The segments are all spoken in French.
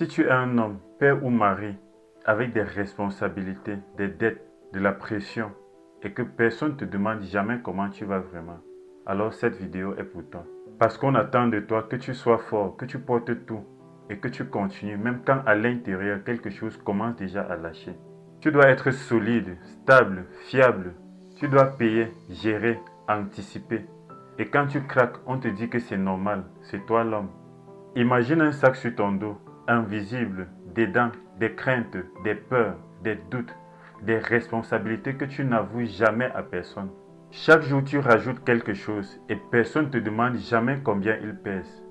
Si tu es un homme, père ou mari, avec des responsabilités, des dettes, de la pression, et que personne ne te demande jamais comment tu vas vraiment, alors cette vidéo est pour toi. Parce qu'on attend de toi que tu sois fort, que tu portes tout, et que tu continues, même quand à l'intérieur quelque chose commence déjà à lâcher. Tu dois être solide, stable, fiable. Tu dois payer, gérer, anticiper. Et quand tu craques, on te dit que c'est normal, c'est toi l'homme. Imagine un sac sur ton dos, invisible, dedans, des craintes, des peurs, des doutes, des responsabilités que tu n'avoues jamais à personne. Chaque jour, tu rajoutes quelque chose et personne ne te demande jamais combien il pèse.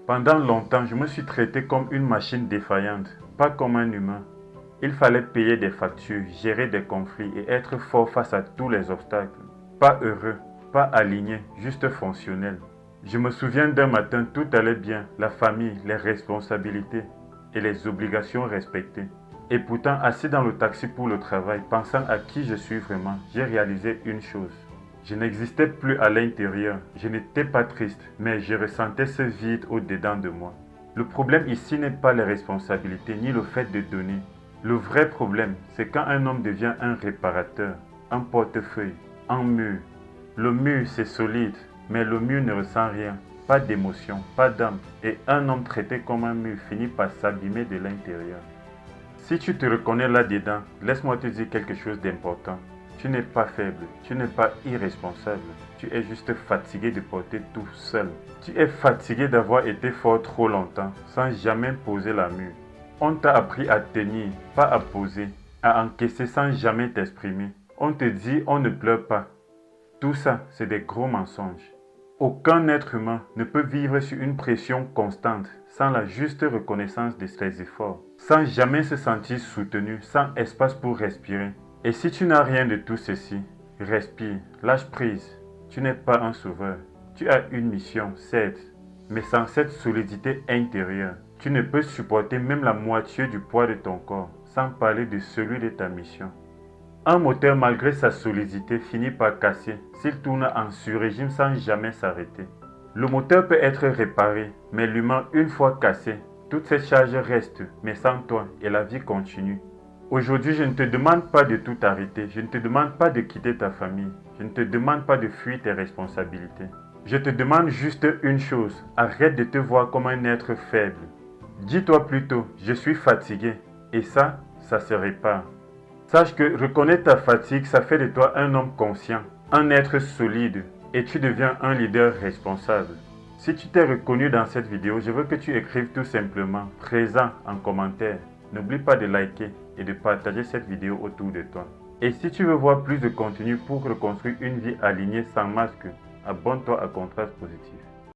Pendant longtemps, je me suis traité comme une machine défaillante, pas comme un humain. Il fallait payer des factures, gérer des conflits et être fort face à tous les obstacles. Pas heureux, pas aligné, juste fonctionnel. Je me souviens d'un matin, tout allait bien, la famille, les responsabilités et les obligations respectées. Et pourtant, assis dans le taxi pour le travail, pensant à qui je suis vraiment, j'ai réalisé une chose. Je n'existais plus à l'intérieur, je n'étais pas triste, mais je ressentais ce vide au-dedans de moi. Le problème ici n'est pas les responsabilités ni le fait de donner. Le vrai problème, c'est quand un homme devient un réparateur, un portefeuille, un mur. Le mur, c'est solide, mais le mur ne ressent rien, pas d'émotion, pas d'âme. Et un homme traité comme un mur finit par s'abîmer de l'intérieur. Si tu te reconnais là-dedans, laisse-moi te dire quelque chose d'important. Tu n'es pas faible, tu n'es pas irresponsable, tu es juste fatigué de porter tout seul. Tu es fatigué d'avoir été fort trop longtemps, sans jamais poser la mur. On t'a appris à tenir, pas à poser, à encaisser sans jamais t'exprimer. On te dit on ne pleure pas. Tout ça, c'est des gros mensonges. Aucun être humain ne peut vivre sur une pression constante, sans la juste reconnaissance de ses efforts, sans jamais se sentir soutenu, sans espace pour respirer. Et si tu n'as rien de tout ceci, respire, lâche prise. Tu n'es pas un sauveur. Tu as une mission, certes, mais sans cette solidité intérieure, tu ne peux supporter même la moitié du poids de ton corps, sans parler de celui de ta mission. Un moteur, malgré sa solidité, finit par casser s'il tourne en sur-régime sans jamais s'arrêter. Le moteur peut être réparé, mais l'humain, une fois cassé, toute cette charge reste, mais sans toi, et la vie continue. Aujourd'hui, je ne te demande pas de tout arrêter, je ne te demande pas de quitter ta famille, je ne te demande pas de fuir tes responsabilités. Je te demande juste une chose, arrête de te voir comme un être faible. Dis-toi plutôt, je suis fatigué, et ça se répare. Sache que reconnaître ta fatigue, ça fait de toi un homme conscient, un être solide, et tu deviens un leader responsable. Si tu t'es reconnu dans cette vidéo, je veux que tu écrives tout simplement présent en commentaire. N'oublie pas de liker et de partager cette vidéo autour de toi. Et si tu veux voir plus de contenu pour reconstruire une vie alignée sans masque, abonne-toi à Contraste Positif.